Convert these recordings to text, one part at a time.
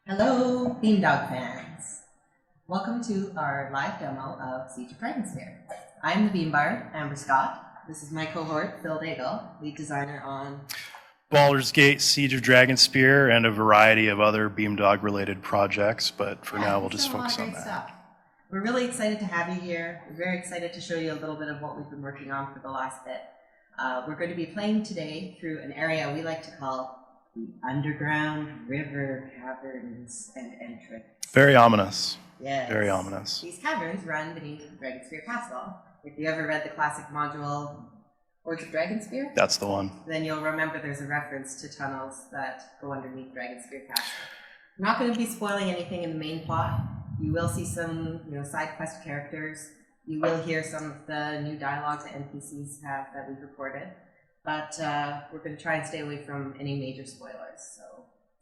Hello, Beamdog fans. Welcome to our live demo of Siege of Dragonspear. I'm the Beam Bard, Amber Scott. This is my cohort, Phil Daigle, lead designer on Baldur's Gate, Siege of Dragonspear, and a variety of other Beamdog related projects, but for now we'll just focus on that. Stuff. We're really excited to have you here. We're very excited to show you a little bit of what we've been working on for the last bit. We're going to be playing today through an area we like to call the underground river caverns and entrance. Very ominous. Yes. Very ominous. These caverns run beneath Dragonspear Castle. If you ever read the classic module Orcs of Dragonspear, That's the one. then you'll remember there's a reference to tunnels that go underneath Dragonspear Castle. I'm not going to be spoiling anything in the main plot. You will see some, side quest characters. You will hear some of the new dialogue that NPCs have that we've recorded. But we're going to try and stay away from any major spoilers, so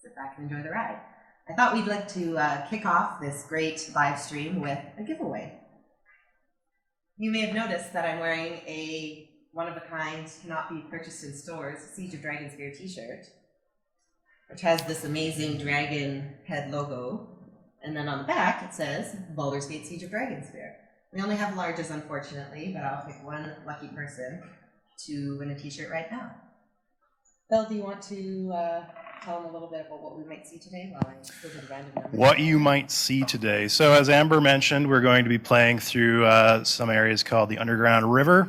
sit back and enjoy the ride. I thought we'd like to kick off this great live stream with a giveaway. You may have noticed that I'm wearing a one-of-a-kind, cannot be purchased in stores, Siege of Dragonspear t-shirt, which has this amazing dragon head logo, and then on the back it says, Baldur's Gate Siege of Dragonspear. We only have larges, unfortunately, but I'll pick one lucky person to win a t-shirt right now. Phil, do you want to tell them a little bit about what we might see today while I go to the random numbers? What you might see today. So as Amber mentioned, we're going to be playing through some areas called the Underground River.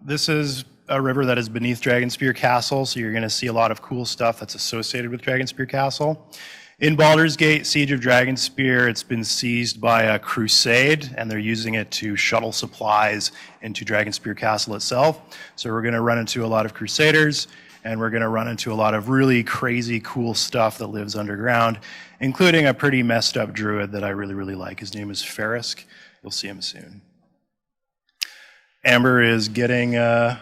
This is a river that is beneath Dragonspear Castle, so you're going to see a lot of cool stuff that's associated with Dragonspear Castle. In Baldur's Gate, Siege of Dragonspear, it's been seized by a crusade, and they're using it to shuttle supplies into Dragonspear Castle itself. So we're going to run into a lot of crusaders, and we're going to run into a lot of really crazy, cool stuff that lives underground, including a pretty messed up druid that I really, really like. His name is Farisk. You'll see him soon. Amber is getting a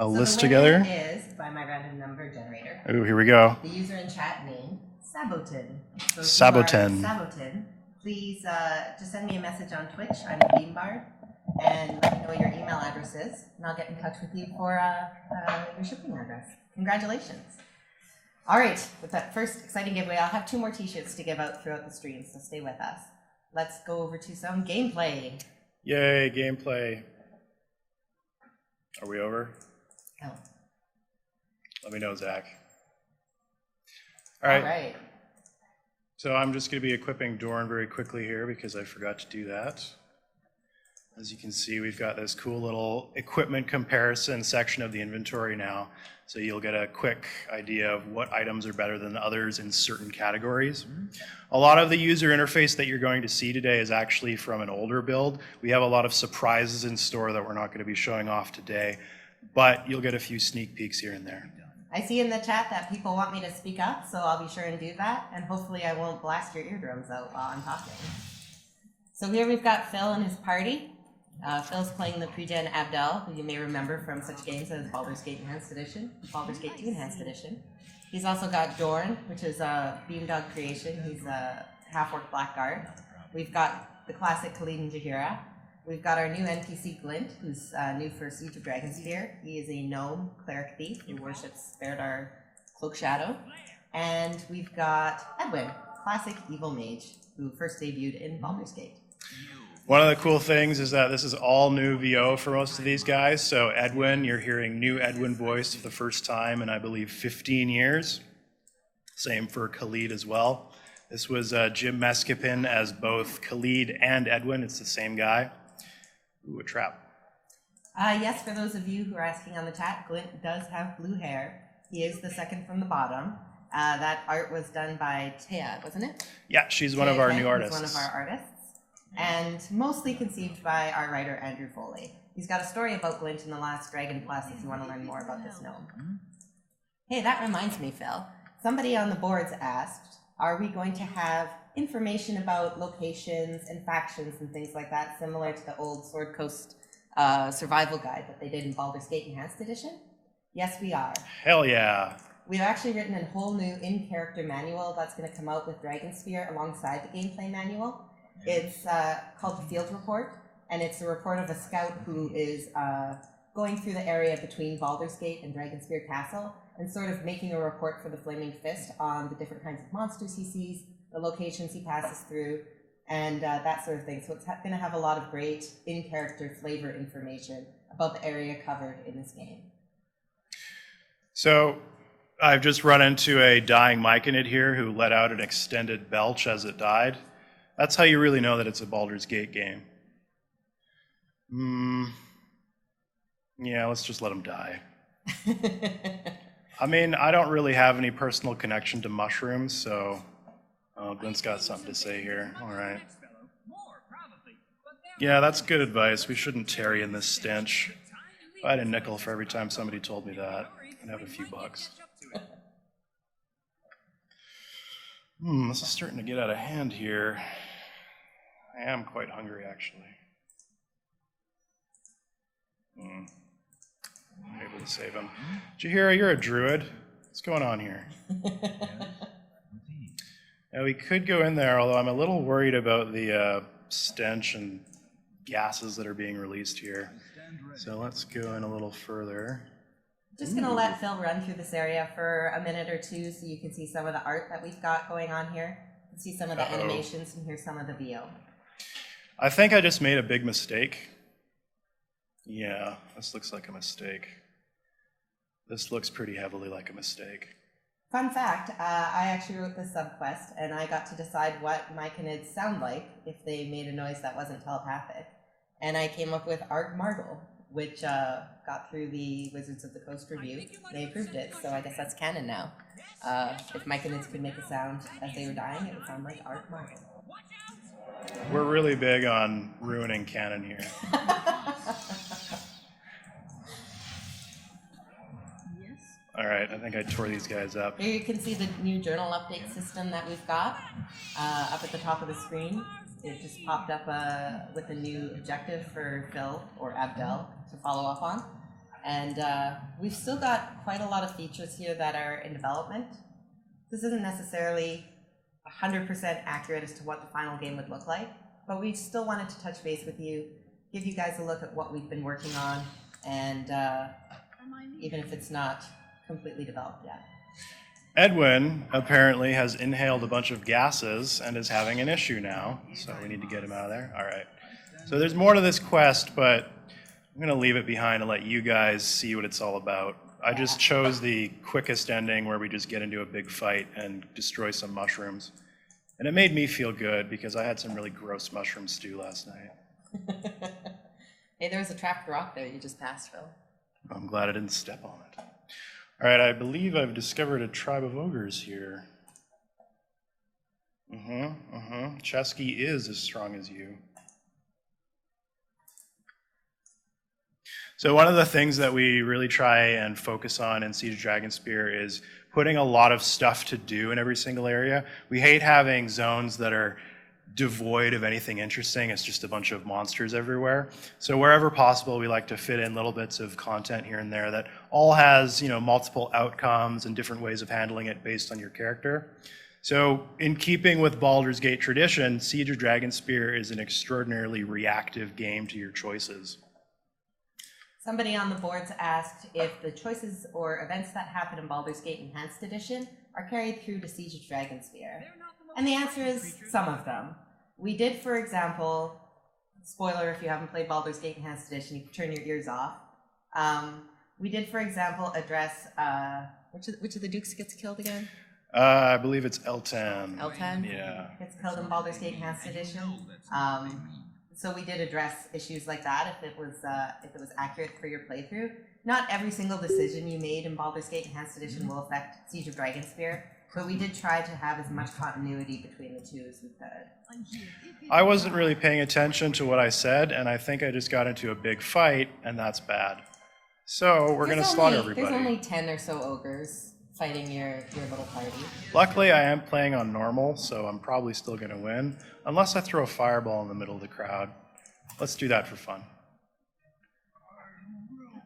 list together. The winner is, by my random number generator, Ooh, here we go. the user in chat name, Sabotin. So if Sabotin. you are Sabotin, please just send me a message on Twitch. I'm the Beam Bard, and let me know what your email address is, and I'll get in touch with you for your shipping address. Congratulations. All right, with that first exciting giveaway, I'll have 2 more t-shirts to give out throughout the stream, so stay with us. Let's go over to some gameplay. Yay, gameplay. Are we over? Oh. Let me know, Zach. All right. So I'm just going to be equipping Dorn very quickly here because I forgot to do that. As you can see, we've got this cool little equipment comparison section of the inventory now. So you'll get a quick idea of what items are better than others in certain categories. A lot of the user interface that you're going to see today is actually from an older build. We have a lot of surprises in store that we're not going to be showing off today, but you'll get a few sneak peeks here and there. I see in the chat that people want me to speak up, so I'll be sure and do that, and hopefully I won't blast your eardrums out while I'm talking. So here we've got Phil and his party. Phil's playing the pre-gen Abdel, who you may remember from such games as Baldur's Gate Enhanced Edition, Baldur's Gate 2 Enhanced Edition. He's also got Dorn, which is a Beamdog creation. He's a half-orc blackguard. We've got the classic Khalid and Jaheira. We've got our new NPC Glint, who's new for Siege of Dragonspear. He is a gnome cleric thief who worships Berdar Cloak Shadow. And we've got Edwin, classic evil mage, who first debuted in Baldur's Gate. One of the cool things is that this is all new VO for most of these guys. So Edwin, you're hearing new Edwin voice for the first time in, I believe, 15 years. Same for Khalid as well. This was Jim Meskipin as both Khalid and Edwin. It's the same guy. Ooh, a trap. Yes, for those of you who are asking on the chat, Glint does have blue hair. He is the second from the bottom. That art was done by Tia, wasn't it? Yeah, she's one of our new artists. One of our artists. And mostly conceived by our writer, Andrew Foley. He's got a story about Glint in the last Dragon Plus if you want to learn more about this gnome. Hey, that reminds me, Phil. Somebody on the boards asked, are we going to have information about locations and factions and things like that, similar to the old Sword Coast survival guide that they did in Baldur's Gate Enhanced Edition? Yes, we are. Hell yeah. We've actually written a whole new in-character manual that's going to come out with Dragonspear alongside the gameplay manual. It's called the Field Report, and it's a report of a scout who is going through the area between Baldur's Gate and Dragonspear Castle and sort of making a report for the Flaming Fist on the different kinds of monsters he sees, the locations he passes through, and that sort of thing. So it's going to have a lot of great in-character flavor information about the area covered in this game. So I've just run into a dying myconid here who let out an extended belch as it died. That's how you really know that it's a Baldur's Gate game. Yeah, let's just let him die. I mean, I don't really have any personal connection to mushrooms, so... Oh, Glenn's got something to say here. All right. Yeah, that's good advice. We shouldn't tarry in this stench. If I had a nickel for every time somebody told me that, I'd have a few bucks. This is starting to get out of hand here. I am quite hungry, actually. I'm able to save him. Jahira, you're a druid. What's going on here? Yeah, we could go in there, although I'm a little worried about the stench and gases that are being released here. So let's go in a little further. Just going to let Phil run through this area for a minute or two so you can see some of the art that we've got going on here. You can see some of the animations and hear some of the VO. I think I just made a big mistake. Yeah, this looks like a mistake. This looks pretty heavily like a mistake. Fun fact, I actually wrote this subquest, and I got to decide what myconids sound like if they made a noise that wasn't telepathic. And I came up with Arg Margle, which got through the Wizards of the Coast review. They approved it, so I guess that's canon now. If myconids could make a sound as they were dying, it would sound like Arg Margle. We're really big on ruining canon here. All right, I think I tore these guys up. Here you can see the new journal update system that we've got up at the top of the screen. It just popped up with a new objective for Phil or Abdel to follow up on. And we've still got quite a lot of features here that are in development. This isn't necessarily 100% accurate as to what the final game would look like, but we still wanted to touch base with you, give you guys a look at what we've been working on, and even if it's not completely developed yet. Edwin apparently has inhaled a bunch of gases and is having an issue now, so we need to get him out of there. All right. So there's more to this quest, but I'm going to leave it behind and let you guys see what it's all about. I just chose the quickest ending where we just get into a big fight and destroy some mushrooms. And it made me feel good because I had some really gross mushroom stew last night. Hey, there was a trapped rock there you just passed, Phil. I'm glad I didn't step on it. All right, I believe I've discovered a tribe of ogres here. Chesky is as strong as you. So one of the things that we really try and focus on in Siege of Dragonspear is putting a lot of stuff to do in every single area. We hate having zones that are devoid of anything interesting. It's just a bunch of monsters everywhere. So wherever possible, we like to fit in little bits of content here and there that all has, multiple outcomes and different ways of handling it based on your character. So in keeping with Baldur's Gate tradition, Siege of Dragonspear is an extraordinarily reactive game to your choices. Somebody on the boards asked if the choices or events that happen in Baldur's Gate Enhanced Edition are carried through to Siege of Dragonspear. And the answer is some of them. We did, for example, spoiler if you haven't played Baldur's Gate Enhanced Edition, you can turn your ears off. We did, for example, address, which of the Dukes gets killed again? I believe it's L10. L10? Yeah. Gets killed in Baldur's Gate Enhanced Edition. So we did address issues like that if it was accurate for your playthrough. Not every single decision you made in Baldur's Gate Enhanced Edition will affect Siege of Dragonspear, but we did try to have as much continuity between the two as we could. I wasn't really paying attention to what I said, and I think I just got into a big fight, and that's bad. So we're going to slaughter everybody. There's only 10 or so ogres fighting your little party. Luckily, I am playing on normal, so I'm probably still going to win, unless I throw a fireball in the middle of the crowd. Let's do that for fun.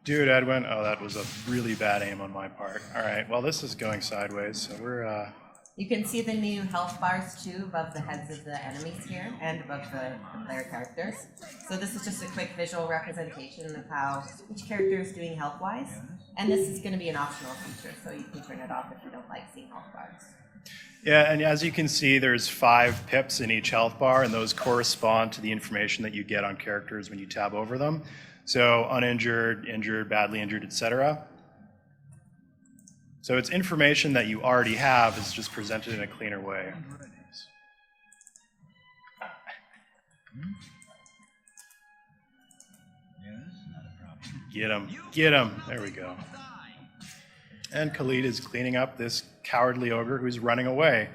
Dude, Edwin. Oh, that was a really bad aim on my part. All right, well, this is going sideways, so we're... You can see the new health bars too above the heads of the enemies here and above the player characters. So this is just a quick visual representation of how each character is doing health-wise. And this is going to be an optional feature, so you can turn it off if you don't like seeing health bars. Yeah, and as you can see, there's 5 pips in each health bar, and those correspond to the information that you get on characters when you tab over them. So uninjured, injured, badly injured, etc. So it's information that you already have, it's just presented in a cleaner way. Get him, get him. There we go. And Khalid is cleaning up this cowardly ogre who's running away.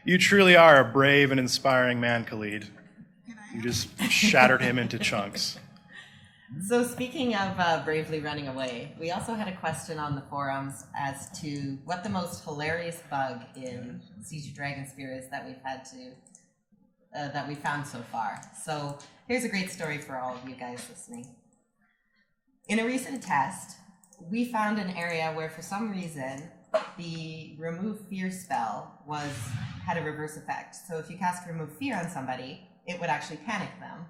You truly are a brave and inspiring man, Khalid. You just shattered him into chunks. So speaking of bravely running away, we also had a question on the forums as to what the most hilarious bug in Siege of Dragonspear is that we've had to, that we found so far. So here's a great story for all of you guys listening. In a recent test, we found an area where for some reason the Remove Fear spell had a reverse effect. So if you cast Remove Fear on somebody, it would actually panic them.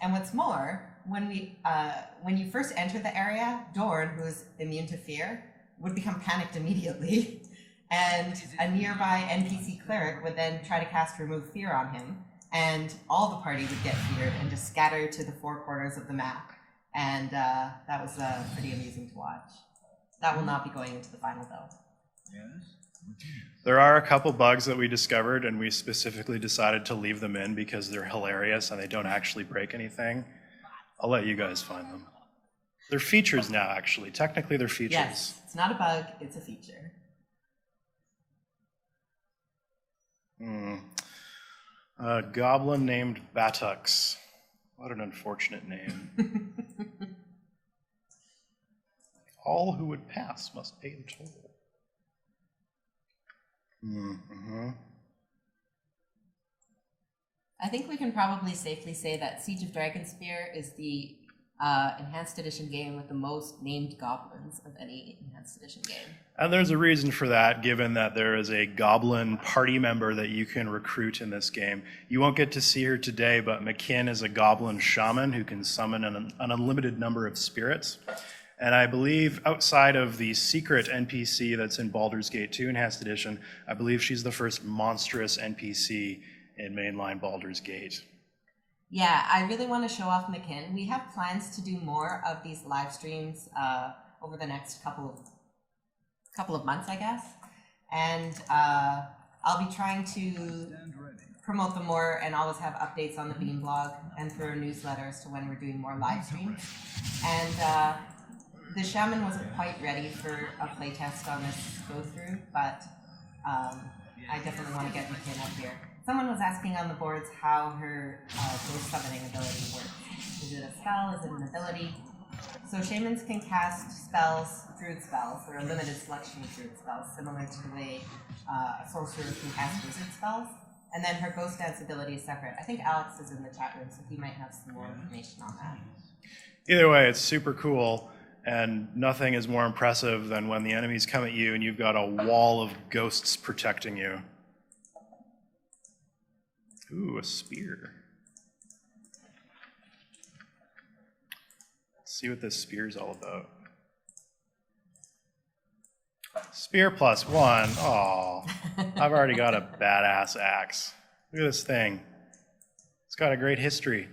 And what's more, when you first enter the area, Dorn, who is immune to fear, would become panicked immediately. And a nearby NPC cleric would then try to cast Remove Fear on him, and all the party would get feared and just scatter to the 4 corners of the map. And that was pretty amusing to watch. That will not be going into the final, though. There are a couple bugs that we discovered, and we specifically decided to leave them in because they're hilarious and they don't actually break anything. I'll let you guys find them. They're features now, actually. Technically, they're features. Yes, it's not a bug, it's a feature. A goblin named Batux. What an unfortunate name. All who would pass must pay the toll. I think we can probably safely say that Siege of Dragonspear is the Enhanced Edition game with the most named goblins of any Enhanced Edition game. And there's a reason for that, given that there is a goblin party member that you can recruit in this game. You won't get to see her today, but McKin is a goblin shaman who can summon an unlimited number of spirits. And I believe outside of the secret NPC that's in Baldur's Gate 2 Enhanced Edition, I believe she's the first monstrous NPC in mainline Baldur's Gate. Yeah, I really want to show off McKin. We have plans to do more of these live streams over the next couple of months, I guess. And I'll be trying to promote them more and always have updates on the Beamdog and through our newsletter as to when we're doing more live streams. And the shaman wasn't quite ready for a playtest on this go-through, but I definitely want to get McKin up here. Someone was asking on the boards how her ghost summoning ability works. Is it a spell? Is it an ability? So shamans can cast spells, druid spells, or a limited selection of druid spells, similar to the way a sorcerer can cast wizard spells. And then her ghost dance ability is separate. I think Alex is in the chat room, so he might have some more information on that. Either way, it's super cool. And nothing is more impressive than when the enemies come at you and you've got a wall of ghosts protecting you. Ooh, a spear. Let's see what this spear's all about. Spear +1. Aw, I've already got a badass axe. Look at this thing. It's got a great history.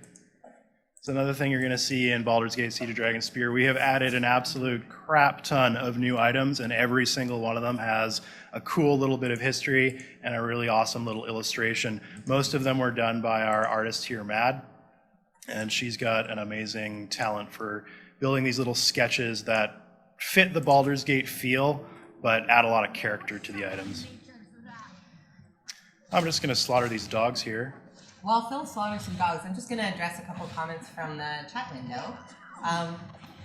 It's another thing you're going to see in Baldur's Gate Siege of Dragonspear. We have added an absolute crap ton of new items, and every single one of them has a cool little bit of history and a really awesome little illustration. Most of them were done by our artist here, Mad, and she's got an amazing talent for building these little sketches that fit the Baldur's Gate feel, but add a lot of character to the items. I'm just going to slaughter these dogs here. While Phil slaughters some dogs, I'm just going to address a couple comments from the chat window.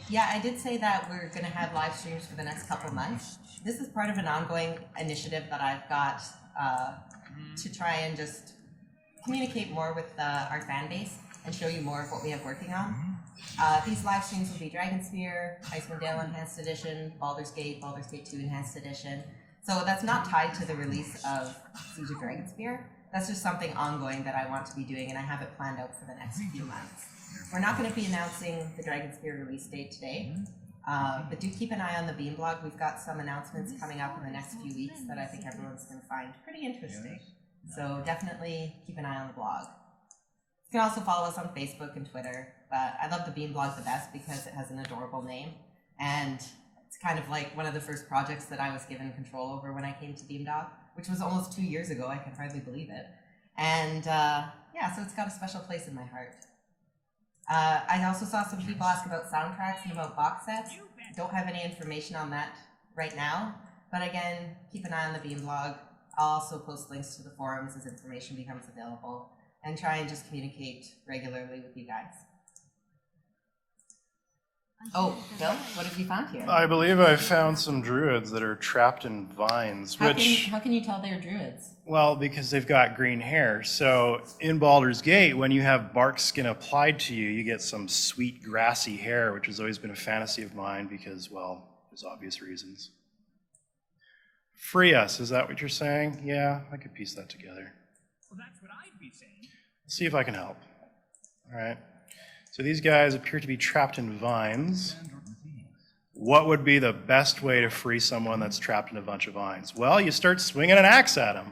Yeah, I did say that we're going to have live streams for the next couple months. This is part of an ongoing initiative that I've got to try and just communicate more with our fan base and show you more of what we have working on. These live streams will be Dragonspear, Icewind Dale Enhanced Edition, Baldur's Gate 2 Enhanced Edition. So that's not tied to the release of Siege of Dragonspear. That's just something ongoing that I want to be doing, and I have it planned out for the next few months. We're not going to be announcing the Dragonspear release date today, but do keep an eye on the Beamdog. We've got some announcements coming up in the next few weeks that I think everyone's going to find pretty interesting. So definitely keep an eye on the blog. You can also follow us on Facebook and Twitter, but I love the Beamblog the best because it has an adorable name, and it's kind of like one of the first projects that I was given control over when I came to Beamdog, which was almost 2 years ago. I can hardly believe it. And yeah, so it's got a special place in my heart. I also saw some people ask about soundtracks and about box sets. Don't have any information on that right now, but again, keep an eye on the Beamblog. I'll also post links to the forums as information becomes available, and try and just communicate regularly with you guys. Oh, Bill, what have you found here? I believe I found some druids that are trapped in vines, How can you tell they're druids? Well, because they've got green hair. So in Baldur's Gate, when you have bark skin applied to you, you get some sweet grassy hair, which has always been a fantasy of mine because, well, there's obvious reasons. Free us, is that what you're saying? Yeah, I could piece that together. Well, that's what I'd be saying. Let's see if I can help. All right. So these guys appear to be trapped in vines. What would be the best way to free someone that's trapped in a bunch of vines? Well, you start swinging an axe at them.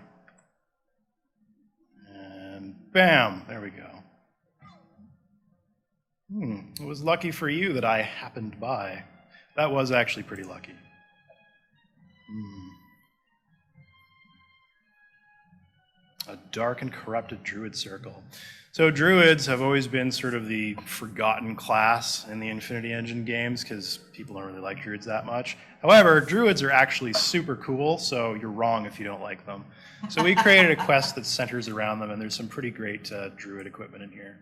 And bam, there we go. It was lucky for you that I happened by. That was actually pretty lucky. A dark and corrupted druid circle. So druids have always been sort of the forgotten class in the Infinity Engine games because people don't really like druids that much. However, druids are actually super cool, so you're wrong if you don't like them. So we created a quest that centers around them, and there's some pretty great druid equipment in here.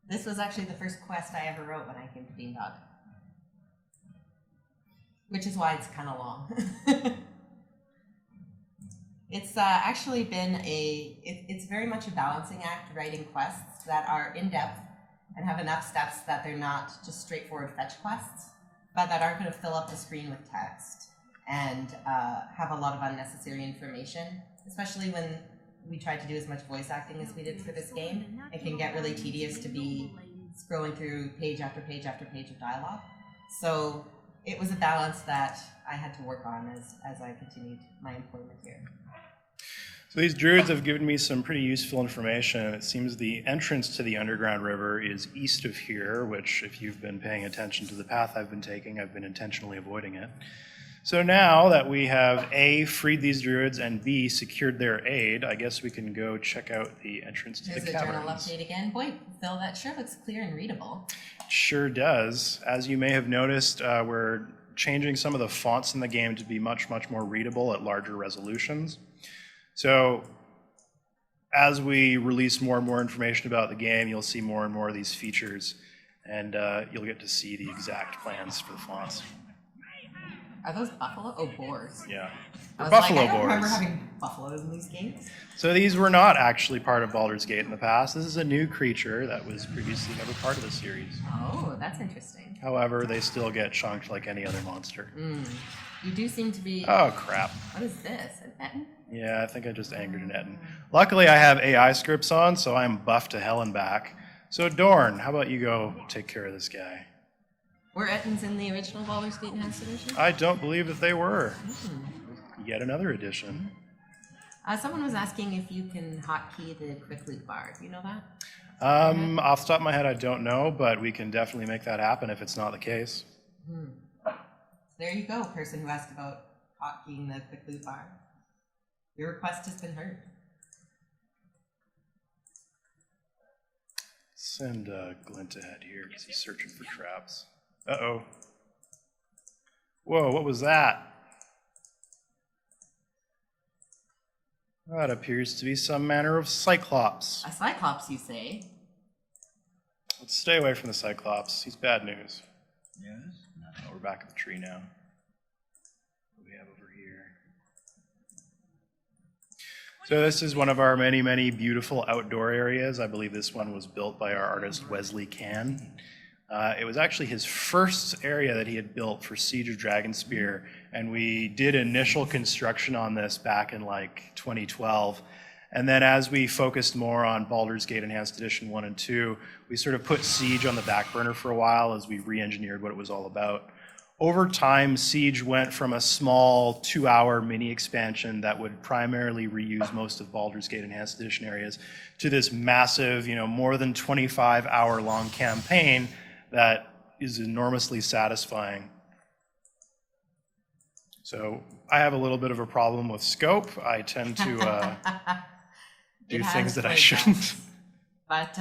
This was actually the first quest I ever wrote when I came to Beamdog, which is why it's kind of long. It's actually been it's very much a balancing act, writing quests that are in-depth and have enough steps that they're not just straightforward fetch quests, but that aren't going to fill up the screen with text and have a lot of unnecessary information, especially when we tried to do as much voice acting as we did for this game. It can get really tedious to be scrolling through page after page after page of dialogue. So it was a balance that I had to work on as I continued my employment here. So these druids have given me some pretty useful information. It seems the entrance to the underground river is east of here, which if you've been paying attention to the path I've been taking, I've been intentionally avoiding it. So now that we have A, freed these druids, and B, secured their aid, I guess we can go check out the entrance to the caverns. There's a journal update again. Boy, Phil, that sure looks clear and readable. It sure does. As you may have noticed, we're changing some of the fonts in the game to be much, much more readable at larger resolutions. So as we release more and more information about the game, you'll see more and more of these features, and you'll get to see the exact plans for the fonts. Are those buffalo? Oh, boars. Yeah. I was Buffalo like, I don't boars. remember having buffaloes in these games. So these were not actually part of Baldur's Gate in the past. This is a new creature that was previously never part of the series. Oh, that's interesting. However, they still get chunked like any other monster. You do seem to be... Oh, crap. What is this? An Etten? Yeah, I think I just angered an Etten. Luckily, I have AI scripts on, so I'm buffed to hell and back. So, Dorn, how about you go take care of this guy? Were Ettins in the original Baldur's Gate Enhanced Edition? I don't believe that they were. Yet another edition. Someone was asking if you can hotkey the quick loot bar. Do you know that? Off the top of my head, I don't know, but we can definitely make that happen if it's not the case. There you go, person who asked about hotkeying the quick loot bar. Your request has been heard. Send Glint ahead here because he's searching for traps. Uh-oh. Whoa, what was that? That appears to be some manner of Cyclops. A Cyclops, you say? Let's stay away from the Cyclops. He's bad news. Yes? Oh, we're back at the tree now. What do we have over here? So this is one of our many, many beautiful outdoor areas. I believe this one was built by our artist Wesley Can. It was actually his first area that he had built for Siege of Dragonspear, and we did initial construction on this back in like 2012. And then as we focused more on Baldur's Gate Enhanced Edition 1 and 2, we sort of put Siege on the back burner for a while as we re-engineered what it was all about. Over time, Siege went from a small 2-hour mini expansion that would primarily reuse most of Baldur's Gate Enhanced Edition areas to this massive, more than 25-hour long campaign that is enormously satisfying. So I have a little bit of a problem with scope. I tend to do things that I shouldn't. But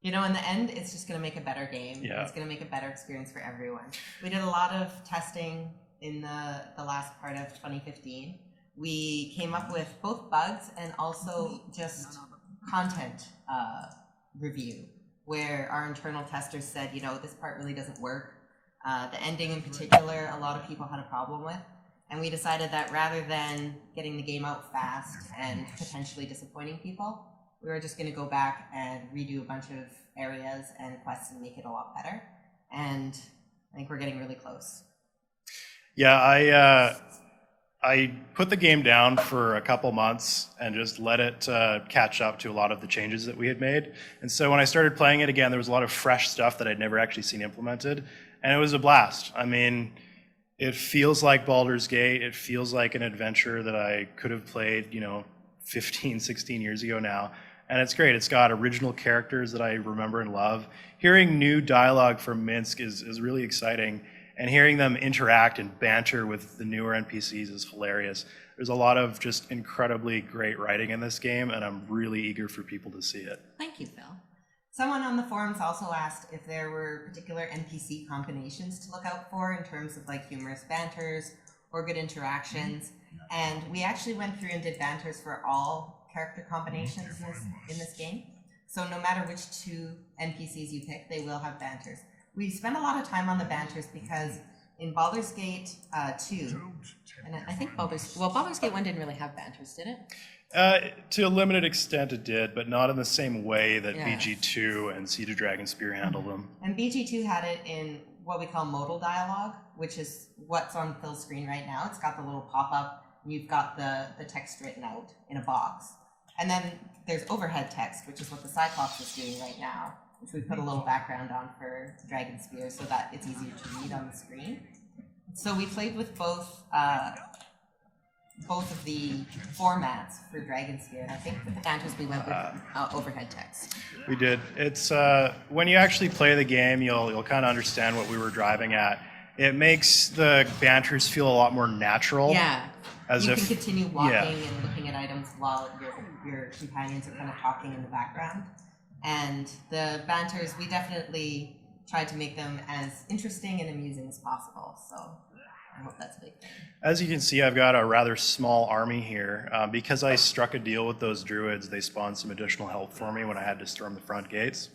in the end, it's just going to make a better game. Yeah. It's going to make a better experience for everyone. We did a lot of testing in the last part of 2015. We came up with both bugs and also just content review, where our internal testers said, this part really doesn't work. The ending in particular, a lot of people had a problem with. And we decided that rather than getting the game out fast and potentially disappointing people, we were just going to go back and redo a bunch of areas and quests and make it a lot better. And I think we're getting really close. Yeah, I put the game down for a couple months and just let it catch up to a lot of the changes that we had made. And so when I started playing it again, there was a lot of fresh stuff that I'd never actually seen implemented. And it was a blast. I mean, it feels like Baldur's Gate. It feels like an adventure that I could have played, 15, 16 years ago now. And it's great. It's got original characters that I remember and love. Hearing new dialogue from Minsk is really exciting. And hearing them interact and banter with the newer NPCs is hilarious. There's a lot of just incredibly great writing in this game, and I'm really eager for people to see it. Thank you, Phil. Someone on the forums also asked if there were particular NPC combinations to look out for in terms of like humorous banters or good interactions. And we actually went through and did banters for all character combinations in this game. So no matter which two NPCs you pick, they will have banters. We spent a lot of time on the banters because in Baldur's Gate 2, and I think Baldur's Gate 1 didn't really have banters, did it? To a limited extent it did, but not in the same way that BG2 and Siege of Dragonspear handled them. And BG2 had it in what we call modal dialogue, which is what's on Phil's screen right now. It's got the little pop-up, and you've got the text written out in a box. And then there's overhead text, which is what the Cyclops is doing right now, which we put a little background on for Dragonspear so that it's easier to read on the screen. So we played with both of the formats for Dragonspear, and I think for the banters we went with overhead text. We did. It's when you actually play the game, you'll kind of understand what we were driving at. It makes the banters feel a lot more natural. Yeah. You can continue walking yeah. and looking at items while your companions are kind of talking in the background. And the banters, we definitely tried to make them as interesting and amusing as possible. So I hope that's a big thing. As you can see, I've got a rather small army here. Because I struck a deal with those druids, they spawned some additional help for me when I had to storm the front gates.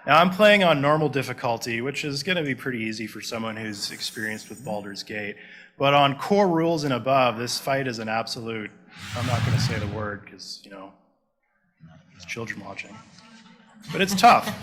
Now I'm playing on normal difficulty, which is going to be pretty easy for someone who's experienced with Baldur's Gate. But on core rules and above, this fight is an absolute, I'm not going to say the word because, it's children watching. But it's tough.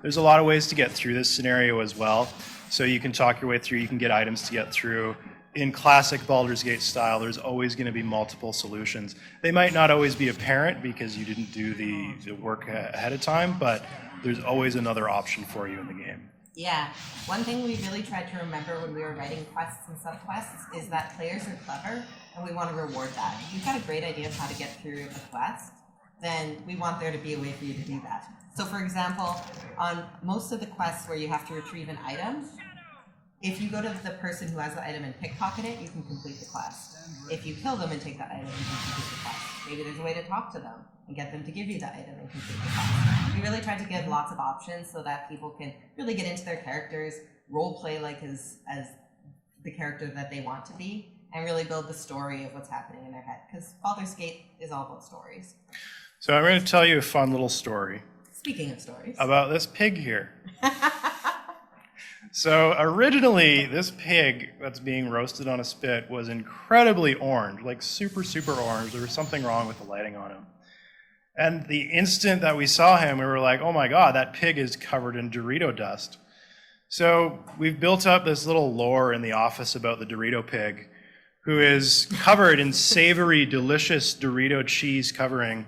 There's a lot of ways to get through this scenario as well. So you can talk your way through, you can get items to get through. In classic Baldur's Gate style, there's always going to be multiple solutions. They might not always be apparent because you didn't do the work ahead of time, but there's always another option for you in the game. Yeah. One thing we really tried to remember when we were writing quests and subquests is that players are clever, and we want to reward that. If you've got a great idea of how to get through a quest, then we want there to be a way for you to do that. So for example, on most of the quests where you have to retrieve an item, if you go to the person who has the item and pickpocket it, you can complete the quest. If you kill them and take the item, you can complete the quest. Maybe there's a way to talk to them and get them to give you the item and complete the quest. We really tried to give lots of options so that people can really get into their characters, role play like as the character that they want to be, and really build the story of what's happening in their head. Because Baldur's Gate is all about stories. So I'm going to tell you a fun little story. Speaking of stories. About this pig here. So originally, this pig that's being roasted on a spit was incredibly orange, like super, super orange. There was something wrong with the lighting on him. And the instant that we saw him, we were like, oh my God, that pig is covered in Dorito dust. So we've built up this little lore in the office about the Dorito pig, who is covered in savory, delicious Dorito cheese covering.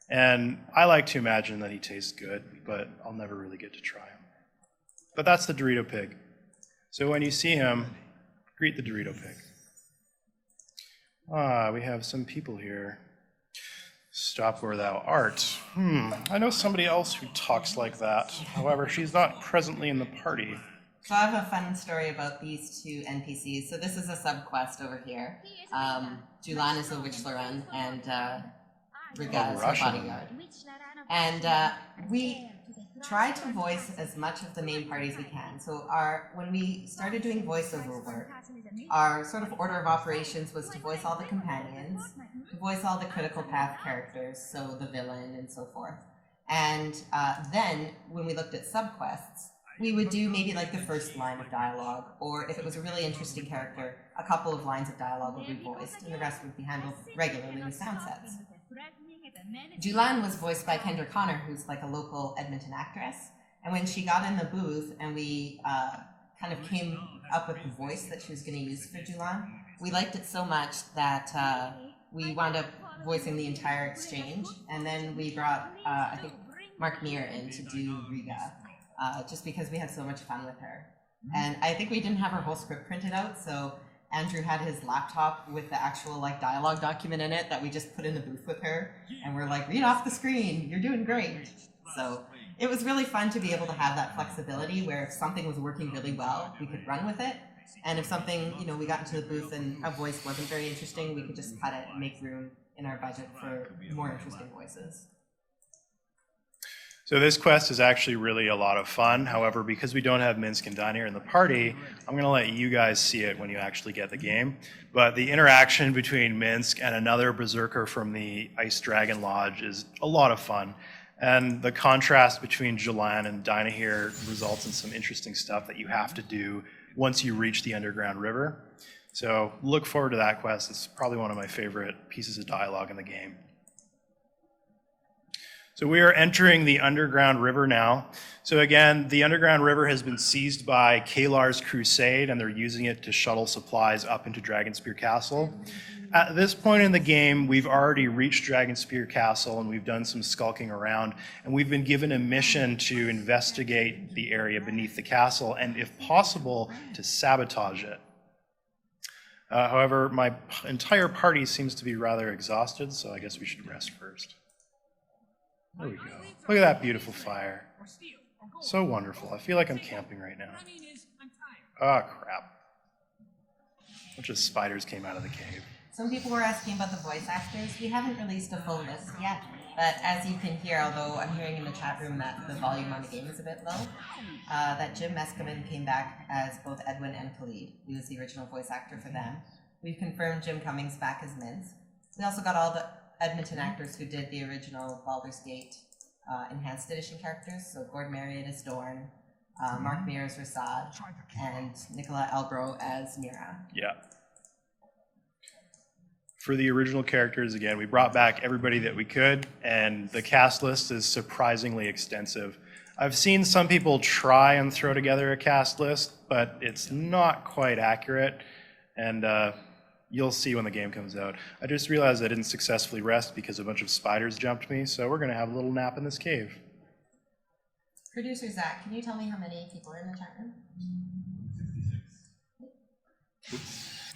And I like to imagine that he tastes good, but I'll never really get to try him. But that's the Dorito pig. So when you see him, greet the Dorito pig. Ah, we have some people here. Stop where thou art. I know somebody else who talks like that. However, she's not presently in the party. So I have a fun story about these two NPCs. So this is a sub-quest over here. Julan is the Witch Loren, and Riga is her bodyguard. And we try to voice as much of the main party as we can. So when we started doing voiceover work, our sort of order of operations was to voice all the companions, to voice all the critical path characters, so the villain and so forth. And then when we looked at subquests, we would do maybe like the first line of dialogue, or if it was a really interesting character, a couple of lines of dialogue would be voiced, and the rest would be handled regularly with sound sets. Julan was voiced by Kendra Connor, who's like a local Edmonton actress. And when she got in the booth and we kind of came up with the voice that she was going to use for Julan, we liked it so much that we wound up voicing the entire exchange. And then we brought, I think, Mark Meir in to do Riga, just because we had so much fun with her. And I think we didn't have her whole script printed out, so Andrew had his laptop with the actual like dialogue document in it that we just put in the booth with her, and we're like, read off the screen, you're doing great. So it was really fun to be able to have that flexibility where if something was working really well, we could run with it. And if something, we got into the booth and a voice wasn't very interesting, we could just cut it and make room in our budget for more interesting voices. So this quest is actually really a lot of fun. However, because we don't have Minsk and Diner in the party, I'm going to let you guys see it when you actually get the game. But the interaction between Minsk and another berserker from the Ice Dragon Lodge is a lot of fun. And the contrast between Julan and Dinah here results in some interesting stuff that you have to do once you reach the underground river. So look forward to that quest. It's probably one of my favorite pieces of dialogue in the game. So we are entering the underground river now. So again, the underground river has been seized by Kalar's crusade, and they're using it to shuttle supplies up into Dragonspear Castle. At this point in the game, we've already reached Dragonspear Castle, and we've done some skulking around, and we've been given a mission to investigate the area beneath the castle, and if possible, to sabotage it. However, my entire party seems to be rather exhausted, so I guess we should rest first. There we go. Look at that beautiful fire. So wonderful. I feel like I'm camping right now. Oh, crap. A bunch of spiders came out of the cave. Some people were asking about the voice actors. We haven't released a full list yet, but as you can hear, although I'm hearing in the chat room that the volume on the game is a bit low, that Jim Meskimen came back as both Edwin and Khalid. He was the original voice actor for them. We've confirmed Jim Cummings back as Minsk. We also got all the Edmonton actors who did the original Baldur's Gate Enhanced Edition characters. So Gord Marriott as Dorn, Mark Meir as Rasad, and Nicola Elbro as Mira. Yeah. For the original characters, again, we brought back everybody that we could, and the cast list is surprisingly extensive. I've seen some people try and throw together a cast list, but it's not quite accurate, and you'll see when the game comes out. I just realized I didn't successfully rest because a bunch of spiders jumped me, so we're going to have a little nap in this cave. Producer Zach, can you tell me how many people are in the chat room?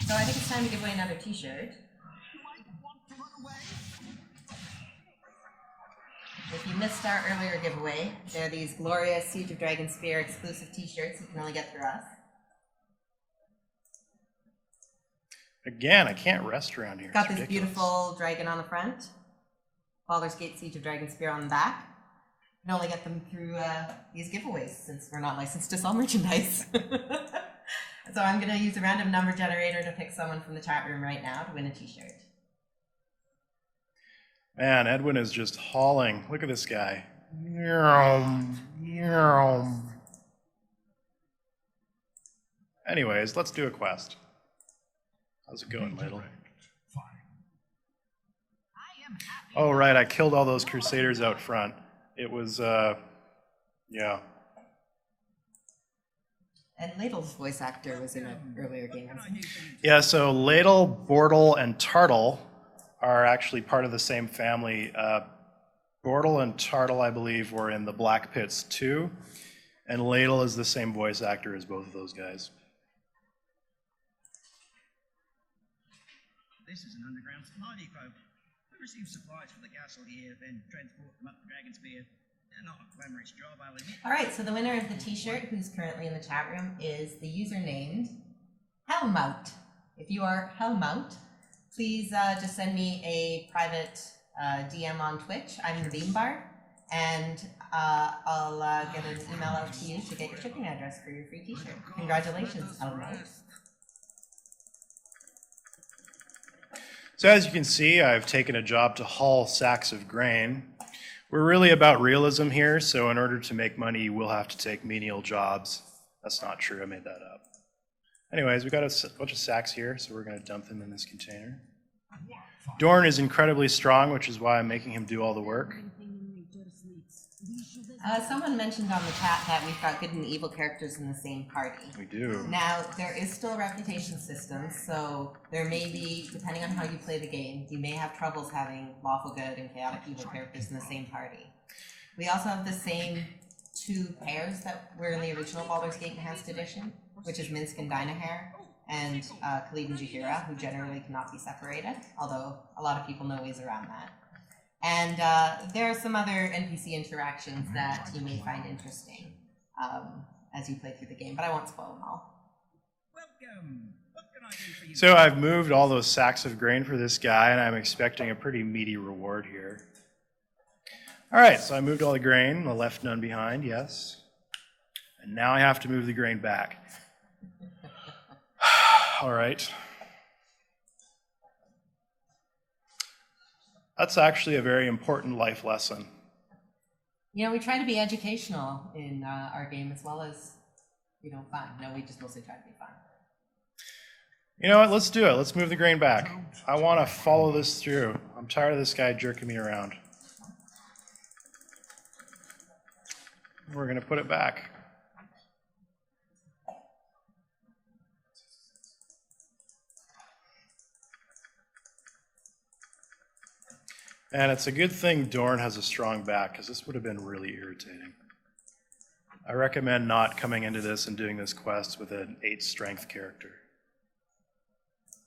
So I think it's time to give away another t-shirt. If you missed our earlier giveaway, there are these glorious Siege of Dragonspear exclusive t-shirts you can only get through us. Again, I can't rest around here. Got this beautiful dragon on the front, Baldur's Gate Siege of Dragonspear on the back. You can only get them through these giveaways since we're not licensed to sell merchandise. So I'm going to use a random number generator to pick someone from the chat room right now to win a t-shirt. Man, Edwin is just hauling. Look at this guy. Anyways, let's do a quest. How's it going, Ladle? I am Oh, right, I killed all those Crusaders out front. It was, yeah. And Ladle's voice actor was in an earlier game. Yeah, so Ladle, Bortle, and Tartle are actually part of the same family. Bortle and Tartle, I believe, were in the Black Pits 2, and Ladle is the same voice actor as both of those guys. This is an underground supply depot. We receive supplies for the castle here, then transport them up to Dragonspear. Not a glamorous job, I'll admit. All right, so the winner of the t-shirt, who's currently in the chat room, is the user named Helmout. If you are Helmout, please just send me a private DM on Twitch. I'm the Beambard, and I'll get an email out to you to get your shipping address for your free t-shirt. Congratulations, Helmout. So as you can see, I've taken a job to haul sacks of grain. We're really about realism here, so in order to make money, you will have to take menial jobs. That's not true, I made that up. Anyways, we got a bunch of sacks here, so we're going to dump them in this container. Dorn is incredibly strong, which is why I'm making him do all the work. Someone mentioned on the chat that we've got good and evil characters in the same party. We do. Now, there is still a reputation system, so there may be, depending on how you play the game, you may have troubles having lawful good and chaotic evil characters in the same party. We also have the same two pairs that were in the original Baldur's Gate Enhanced Edition, which is Minsk and Dynahair, and Khalid and Jaheira, who generally cannot be separated, although a lot of people know ways around that. And there are some other NPC interactions that you may find interesting as you play through the game, but I won't spoil them all. Welcome. What can I do for you? So I've moved all those sacks of grain for this guy, and I'm expecting a pretty meaty reward here. All right, so I moved all the grain, I left none behind, yes. And now I have to move the grain back. All right. That's actually a very important life lesson. You know, we try to be educational in our game as well as, fun. No, we just mostly try to be fun. You know what, let's do it. Let's move the grain back. I want to follow this through. I'm tired of this guy jerking me around. We're going to put it back. And it's a good thing Dorn has a strong back, because this would have been really irritating. I recommend not coming into this and doing this quest with an 8 strength character.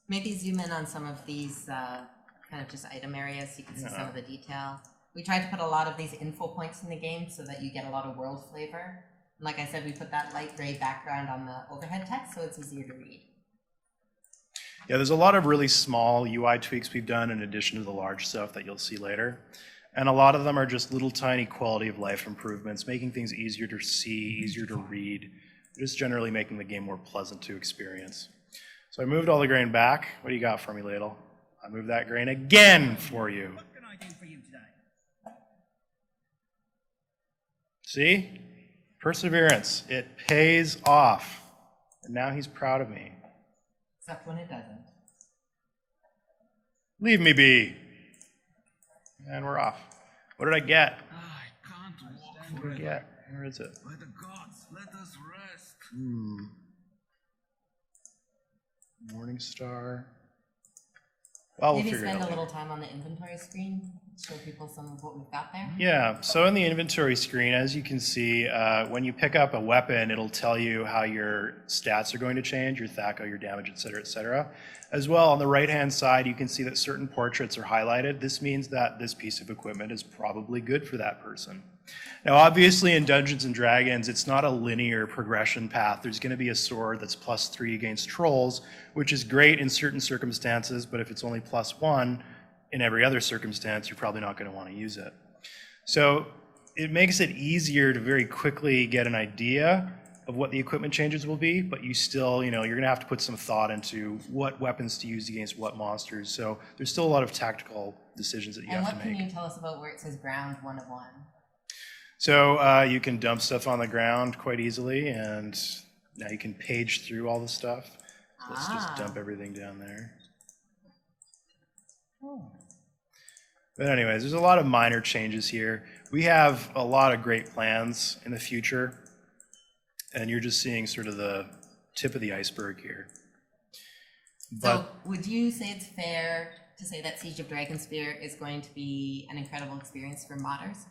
Maybe zoom in on some of these kind of just item areas so you can see some of the detail. We tried to put a lot of these info points in the game so that you get a lot of world flavor. And like I said, we put that light gray background on the overhead text so it's easier to read. Yeah, there's a lot of really small UI tweaks we've done in addition to the large stuff that you'll see later. And a lot of them are just little tiny quality of life improvements, making things easier to see, easier to read, just generally making the game more pleasant to experience. So I moved all the grain back. What do you got for me, Ladle? I moved that grain again for you. What can I do for you today? See? Perseverance. It pays off. And now he's proud of me. Except when it doesn't. Leave me be. And we're off. What did I get? I can't walk What did I get? Where is it? By the gods, let us rest. Morning Star. Well, we'll Maybe figure it spend out a little later. time on the inventory screen, show people some of what we've got there. Yeah, so in the inventory screen, as you can see, when you pick up a weapon, it'll tell you how your stats are going to change, your THAC0, your damage, et cetera, et cetera. As well, on the right-hand side, you can see that certain portraits are highlighted. This means that this piece of equipment is probably good for that person. Now, obviously, in Dungeons & Dragons, it's not a linear progression path. There's going to be a sword that's +3 against trolls, which is great in certain circumstances, but if it's only +1 in every other circumstance, you're probably not going to want to use it. So it makes it easier to very quickly get an idea of what the equipment changes will be, but you still, you're going to have to put some thought into what weapons to use against what monsters. So there's still a lot of tactical decisions that you And have what to make. can you tell us about where it says ground 1 of 1? So you can dump stuff on the ground quite easily, and now you can page through all the stuff. So let's just dump everything down there. But anyways, there's a lot of minor changes here. We have a lot of great plans in the future, and you're just seeing sort of the tip of the iceberg here. So would you say it's fair to say that Siege of Dragonspear is going to be an incredible experience for modders?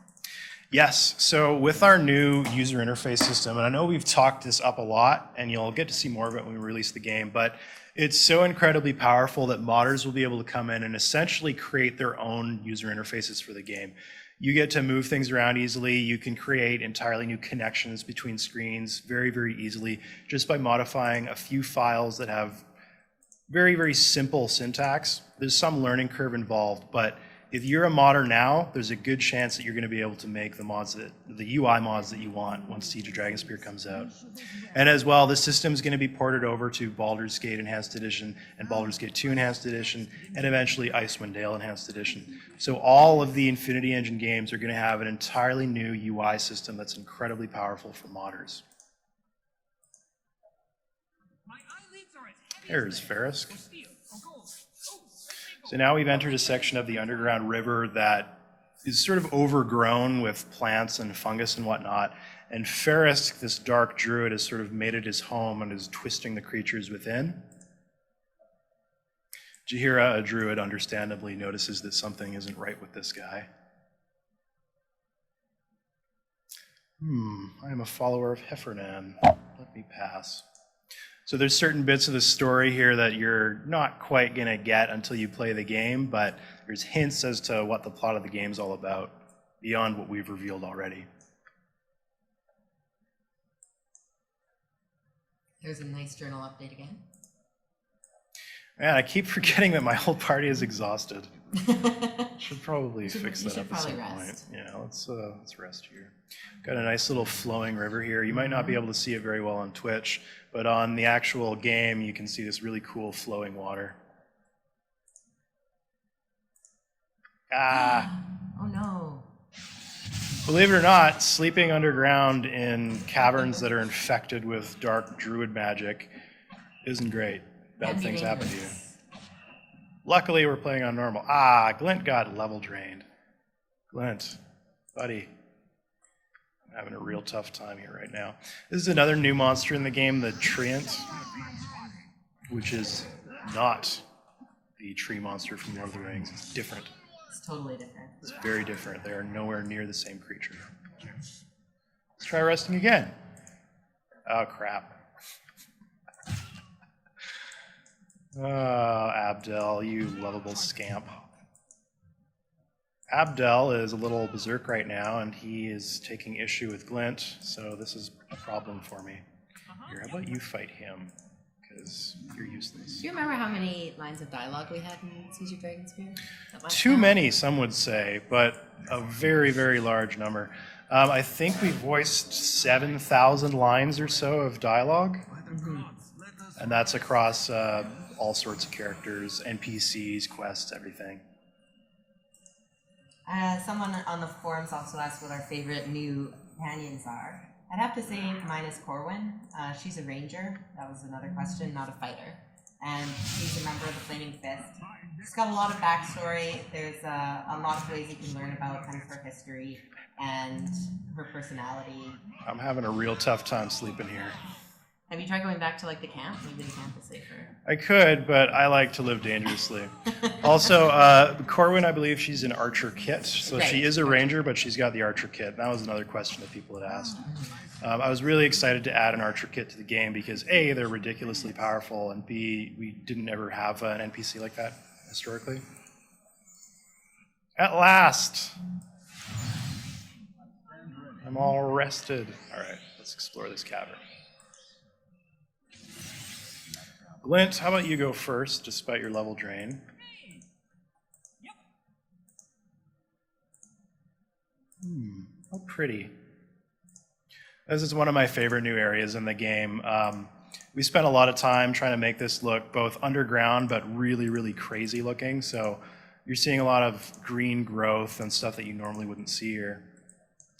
Yes, so with our new user interface system, and I know we've talked this up a lot, and you'll get to see more of it when we release the game, but it's so incredibly powerful that modders will be able to come in and essentially create their own user interfaces for the game. You get to move things around easily. You can create entirely new connections between screens very, very easily just by modifying a few files that have very, very simple syntax. There's some learning curve involved, but if you're a modder now, there's a good chance that you're going to be able to make the mods the UI mods that you want once Siege of Dragonspear comes out. And as well, the system is going to be ported over to Baldur's Gate Enhanced Edition and Baldur's Gate 2 Enhanced Edition, and eventually Icewind Dale Enhanced Edition. So all of the Infinity Engine games are going to have an entirely new UI system that's incredibly powerful for modders. There's Ferrisk. So now we've entered a section of the underground river that is sort of overgrown with plants and fungus and whatnot. And Ferrisk, this dark druid, has sort of made it his home and is twisting the creatures within. Jahira, a druid, understandably notices that something isn't right with this guy. I am a follower of Heffernan. Let me pass. So there's certain bits of the story here that you're not quite going to get until you play the game, but there's hints as to what the plot of the game's all about, beyond what we've revealed already. Here's a nice journal update again. Man, I keep forgetting that my whole party is exhausted. Should probably fix that up at some point. Yeah, let's rest here. Got a nice little flowing river here. You might not be able to see it very well on Twitch, but on the actual game, you can see this really cool flowing water. Ah! Oh no. Believe it or not, sleeping underground in caverns that are infected with dark druid magic isn't great. Bad things happen to you. Luckily, we're playing on normal. Ah, Glint got level drained. Glint, buddy. I'm having a real tough time here right now. This is another new monster in the game, the Treant, which is not the tree monster from Lord of the Rings. It's different. It's totally different. It's very different. They are nowhere near the same creature. Let's try resting again. Oh, crap. Oh, Abdel, you lovable scamp. Abdel is a little berserk right now, and he is taking issue with Glint, so this is a problem for me. Here, how about you fight him? Because you're useless. Do you remember how many lines of dialogue we had in Siege of Dragonspear? Too many, some would say, but a very, very large number. I think we voiced 7,000 lines or so of dialogue, and that's across all sorts of characters, NPCs, quests, everything. Someone on the forums also asked what our favorite new companions are. I'd have to say mine is Corwin. She's a ranger. That was another question, not a fighter. And she's a member of the Flaming Fist. She's got a lot of backstory. There's a lot of ways you can learn about kind of her history and her personality. I'm having a real tough time sleeping here. Have you tried going back to like the camp? Maybe the camp is safer. I could, but I like to live dangerously. Also, Corwin, I believe she's an archer kit. So right. She is a ranger, but she's got the archer kit. That was another question that people had asked. I was really excited to add an archer kit to the game because A, they're ridiculously powerful, and B, we didn't ever have an NPC like that historically. At last! I'm all rested. All right, let's explore this cavern. Glint, how about you go first, despite your level drain? How pretty. This is one of my favorite new areas in the game. We spent a lot of time trying to make this look both underground, but really, really crazy looking. So you're seeing a lot of green growth and stuff that you normally wouldn't see here.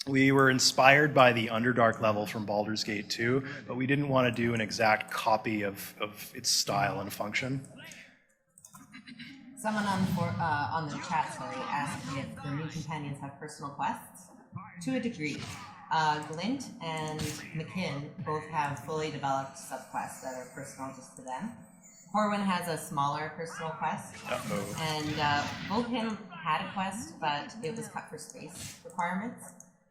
We were inspired by the Underdark level from Baldur's Gate 2, but we didn't want to do an exact copy of its style and function. Someone on the chat, asked if the new companions have personal quests. To a degree. Glint and McKinn both have fully developed subquests that are personal just to them. Corwin has a smaller personal quest, and Vulcan had a quest, but it was cut for space requirements.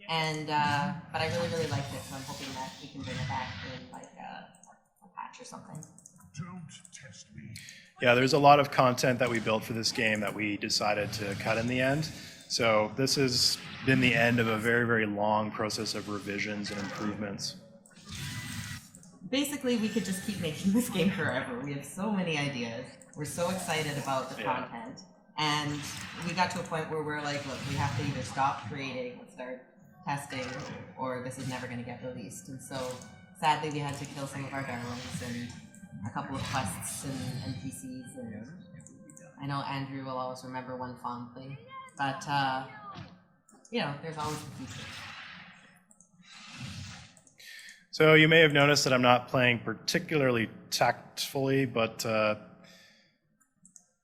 And but I really liked it, so I'm hoping that we can bring it back in like a patch or something. Don't test me. Yeah, there's a lot of content that we built for this game that we decided to cut in the end. So this has been the end of a very long process of revisions and improvements. Basically, we could just keep making this game forever. We have so many ideas. We're so excited about the content. And we got to a point where we're like, look, we have to either stop creating and start testing, or this is never going to get released. And so, sadly, we had to kill some of our darlings and a couple of quests and NPCs. And I know Andrew will always remember one fondly. But, you know, there's always the future. So you may have noticed that I'm not playing particularly tactfully, but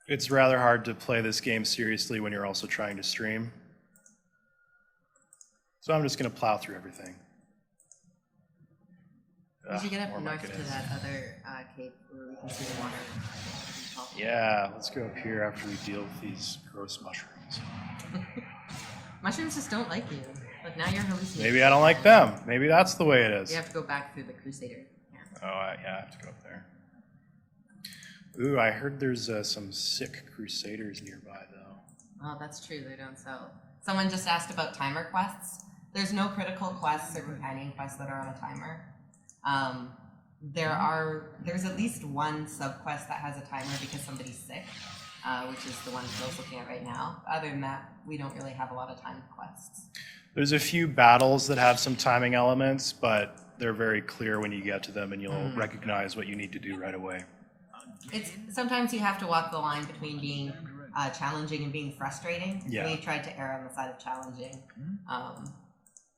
it's rather hard to play this game seriously when you're also trying to stream. So I'm just going to plow through everything. We should get up more north to Myconids. that other cave where we can see the water. Yeah, let's go up here after we deal with these gross mushrooms. Mushrooms just don't like you. Look, now you're hallucinating. Maybe I don't like them. Maybe that's the way it is. You have to go back through the Crusader. Yeah. Oh, yeah, I have to go up there. Ooh, I heard there's some sick Crusaders nearby, though. Oh, that's true. They don't sell. Someone just asked about timer quests. There's no critical quests or companion quests that are on a timer. There's at least one subquest that has a timer because somebody's sick, which is the one Phil's looking at right now. Other than that, we don't really have a lot of timed quests. There's a few battles that have some timing elements, but they're very clear when you get to them and you'll recognize what you need to do right away. Sometimes you have to walk the line between being challenging and being frustrating. Yeah. We tried to err on the side of challenging.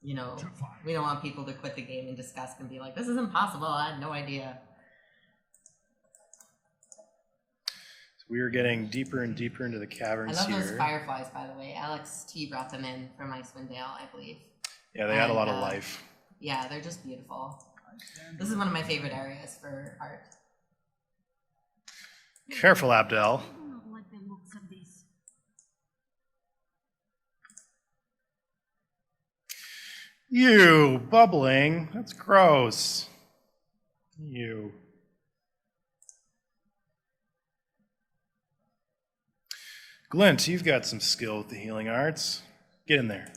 You know, we don't want people to quit the game in disgust and be like, this is impossible, I had no idea. So we are getting deeper and deeper into the I caverns love here. those fireflies, by the way. Alex T brought them in from Icewind Dale, I believe. Yeah, they add a lot of life. Yeah, they're just beautiful. This is one of my favorite areas for art. Careful, Abdel. I do not like the looks of this. You, bubbling. That's gross. You. Glint, you've got some skill with the healing arts. Get in there.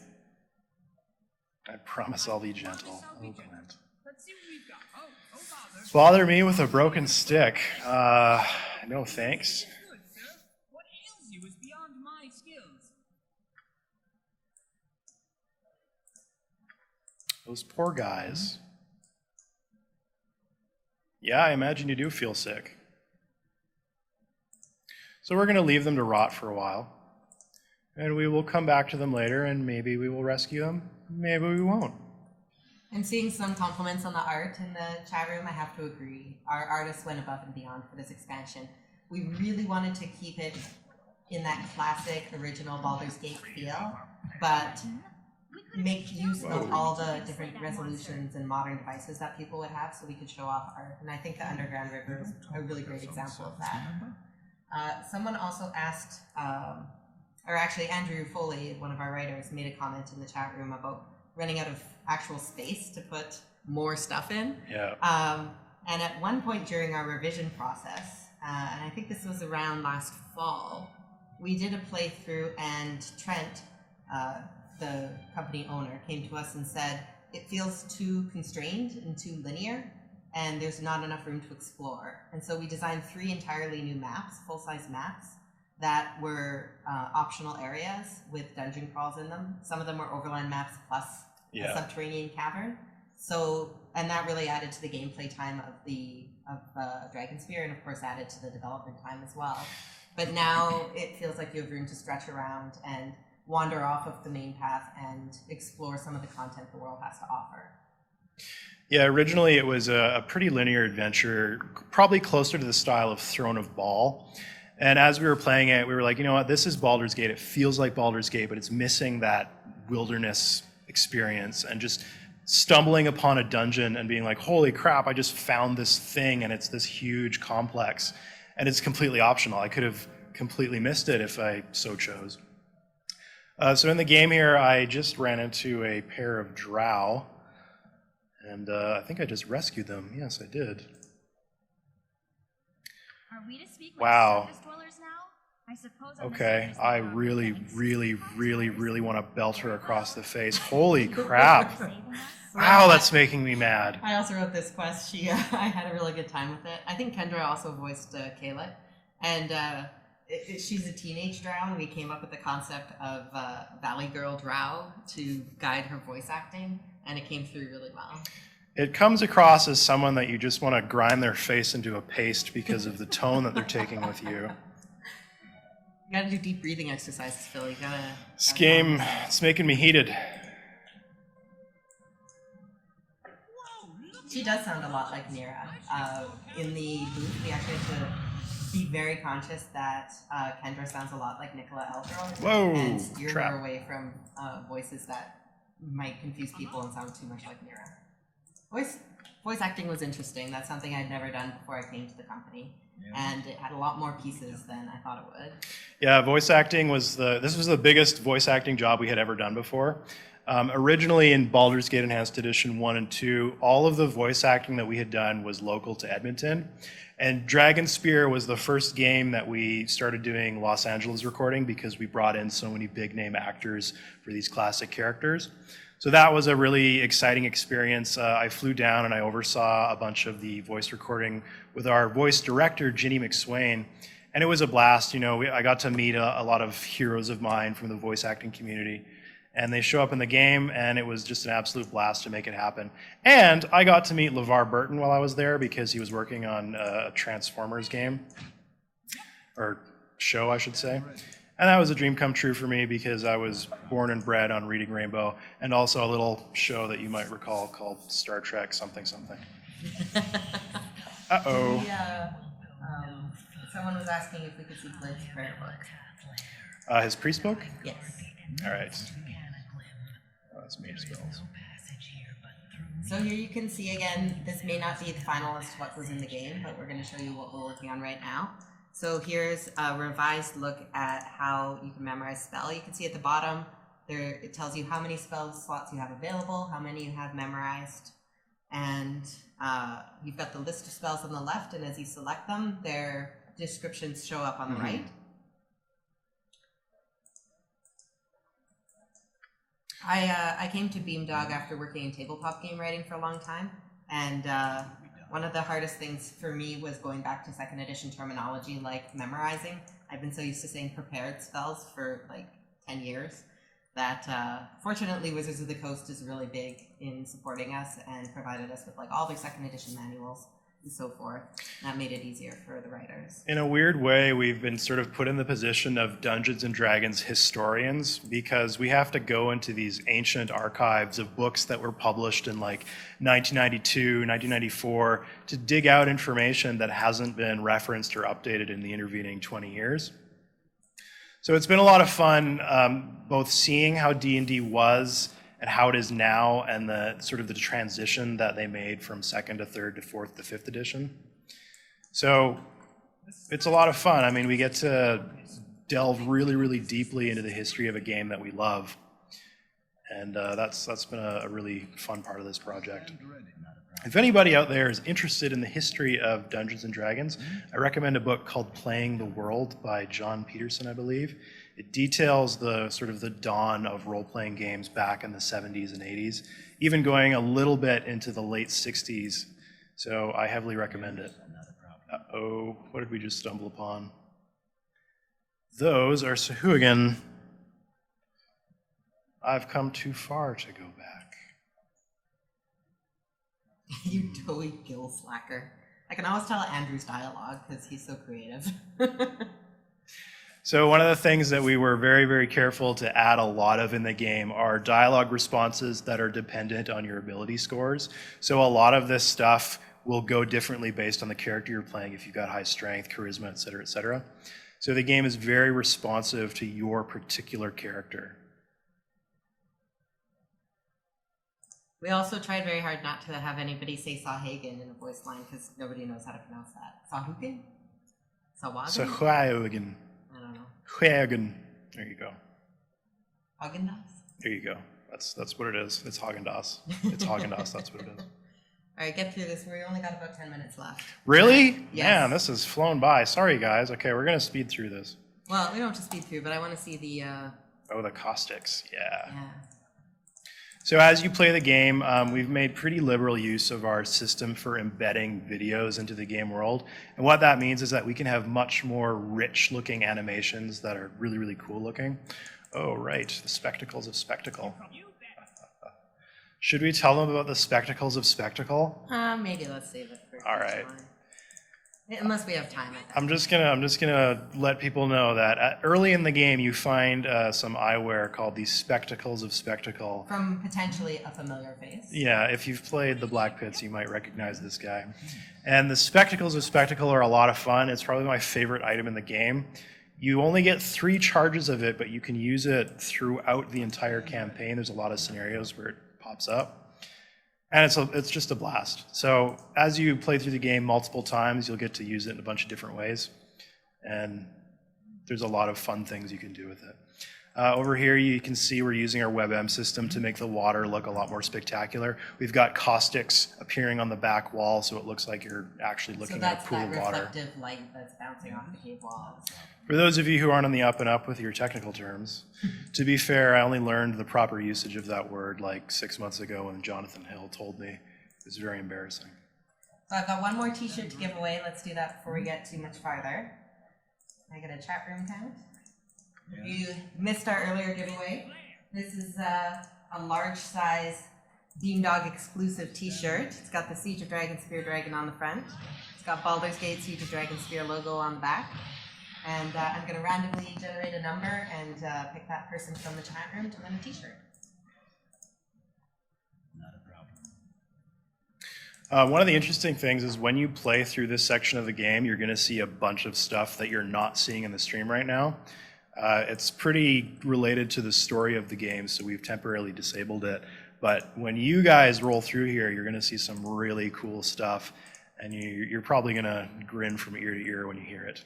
I promise I'll be gentle. Oh, Glint. Let's see what we've got. Oh, bother. Bother me with a broken stick. No thanks. Good, sir. What ails you is beyond my skills. Those poor guys. Yeah, I imagine you do feel sick. So we're going to leave them to rot for a while. And we will come back to them later, and maybe we will rescue them. Maybe we won't. And seeing some compliments on the art in the chat room, I have to agree. Our artists went above and beyond for this expansion. We really wanted to keep it in that classic, original Baldur's Gate feel, but make use of all the different resolutions and modern devices that people would have so we could show off art. And I think the Underground River is a really great example of that. Someone also asked, or actually Andrew Foley, one of our writers, made a comment in the chat room about running out of actual space to put more stuff in. Yeah. And at one point during our revision process, and I think this was around last fall, we did a playthrough and Trent, the company owner, came to us and said, it feels too constrained and too linear, and there's not enough room to explore. And so we designed 3 entirely new maps, full-size maps, that were optional areas with dungeon crawls in them. Some of them were overland maps plus a subterranean cavern. So, and that really added to the gameplay time of Dragonspear, and of course added to the development time as well. But now it feels like you have room to stretch around and wander off of the main path and explore some of the content the world has to offer. Yeah, originally it was a pretty linear adventure, probably closer to the style of Throne of Ball. And as we were playing it, we were like, you know what, this is Baldur's Gate. It feels like Baldur's Gate, but it's missing that wilderness experience. And just stumbling upon a dungeon and being like, holy crap, I just found this thing and it's this huge complex. And it's completely optional. I could have completely missed it if I so chose. So in the game here, I just ran into a pair of drow. And I think I just rescued them. Yes, I did. Are we to speak with Wow. surface dwellers now? I suppose on the Okay, surface I they are really, things. really, really, really want to belt her across the face. Holy crap. Saving us? Wow, that's making me mad. I also wrote this quest. I had a really good time with it. I think Kendra also voiced Kayla, and she's a teenage drow, and we came up with the concept of Valley Girl Drow to guide her voice acting, and it came through really well. It comes across as someone that you just want to grind their face into a paste because of the tone that they're taking with you. You gotta do deep breathing exercises, Phil. You gotta. This game, it's making me heated. She does sound a lot like Mira. In the booth, we actually have to be very conscious that Kendra sounds a lot like Nicola Eldrell. Whoa, And steer trap. her away from voices that might confuse people and sound too much like Mira. Voice acting was interesting. That's something I'd never done before I came to the company. And it had a lot more pieces than I thought it would. Yeah, voice acting was this was the biggest voice acting job we had ever done before. Originally in Baldur's Gate Enhanced Edition 1 and 2, all of the voice acting that we had done was local to Edmonton. And Dragonspear was the first game that we started doing Los Angeles recording because we brought in so many big name actors for these classic characters. So that was a really exciting experience. I flew down and I oversaw a bunch of the voice recording with our voice director, Ginny McSwain. And it was a blast. You know, I got to meet a lot of heroes of mine from the voice acting community. And they show up in the game, and it was just an absolute blast to make it happen. And I got to meet LeVar Burton while I was there because he was working on a Transformers game, or show, I should say. And that was a dream come true for me because I was born and bred on Reading Rainbow, and also a little show that you might recall called Star Trek something something. Uh-oh. Yeah. Someone was asking if we could see Blake's prayer book. His priest book? Yes. All right. Oh, that's mage spells. So here you can see again, this may not be the final as to what was in the game, but we're going to show you what we're working on right now. So here's a revised look at how you can memorize spell. You can see at the bottom, there it tells you how many spell slots you have available, how many you have memorized, and you've got the list of spells on the left, and as you select them, their descriptions show up on the right. I came to Beamdog after working in tabletop game writing for a long time, and one of the hardest things for me was going back to second edition terminology like memorizing. I've been so used to saying prepared spells for like 10 years that fortunately Wizards of the Coast is really big in supporting us and provided us with like all their second edition manuals and so forth. That made it easier for the writers. In a weird way, we've been sort of put in the position of Dungeons and Dragons historians because we have to go into these ancient archives of books that were published in like 1992, 1994 to dig out information that hasn't been referenced or updated in the intervening 20 years. So it's been a lot of fun both seeing how D&D was and how it is now, and the sort of the transition that they made from second to third to fourth to fifth edition. So it's a lot of fun. I mean, we get to delve really, really deeply into the history of a game that we love, and that's been a really fun part of this project. If anybody out there is interested in the history of Dungeons and Dragons, I recommend a book called Playing the World by John Peterson, I believe. It details the sort of the dawn of role-playing games back in the 70s and 80s, even going a little bit into the late 60s. So I heavily recommend it. Uh-oh, what did we just stumble upon? Those are Sahuagin. I've come too far to go back. You doughy gill slacker. I can always tell Andrew's dialogue because he's so creative. So one of the things that we were very, very careful to add a lot of in the game are dialogue responses that are dependent on your ability scores. So a lot of this stuff will go differently based on the character you're playing if you've got high strength, charisma, et cetera, et cetera. So the game is very responsive to your particular character. We also tried very hard not to have anybody say Sawhagen in a voice line because nobody knows how to pronounce that. Sawhagen? Sawagen? So Hwagen. I don't know. Hwagen. There you go. Haagen-Dazs? There you go. That's what it is. It's Haagen-Dazs. It's Haagen-Dazs. That's what it is. All right, get through this. We only got about 10 minutes left. Really? Yes. Man, this has flown by. Sorry, guys. Okay, we're going to speed through this. Well, we don't have to speed through, but I want to see the, Oh, the caustics. Yeah. yeah. So as you play the game, we've made pretty liberal use of our system for embedding videos into the game world. And what that means is that we can have much more rich-looking animations that are really, really cool looking. Oh, right. The spectacles of spectacle. Should we tell them about the spectacles of spectacle? Maybe let's save it for All right. time. Unless we have time. I'm just gonna let people know that early in the game you find some eyewear called the spectacles of spectacle. From potentially a familiar face. Yeah, if you've played the Black Pits, you might recognize this guy. And the spectacles of spectacle are a lot of fun. It's probably my favorite item in the game. You only get 3 charges of it, but you can use it throughout the entire campaign. There's a lot of scenarios where it pops up. And it's just a blast. So as you play through the game multiple times, you'll get to use it in a bunch of different ways. And there's a lot of fun things you can do with it. Over here, you can see we're using our WebM system to make the water look a lot more spectacular. We've got caustics appearing on the back wall, so it looks like you're actually looking at a pool of water. So that's that reflective light that's bouncing off the cave walls. For those of you who aren't on the up and up with your technical terms, to be fair, I only learned the proper usage of that word like 6 months ago when Jonathan Hill told me. It was very embarrassing. So I've got one more t-shirt to give away. Let's do that before we get too much farther. Can I get a chat room count? If you missed our earlier giveaway, this is a large size Beamdog exclusive t-shirt. It's got the Siege of Dragonspear dragon on the front. It's got Baldur's Gate Siege of Dragonspear logo on the back. And I'm going to randomly generate a number and pick that person from the chat room to win a t-shirt. Not a problem. One of the interesting things is when you play through this section of the game, you're going to see a bunch of stuff that you're not seeing in the stream right now. It's pretty related to the story of the game, so we've temporarily disabled it. But when you guys roll through here, you're going to see some really cool stuff, and you're probably going to grin from ear to ear when you hear it.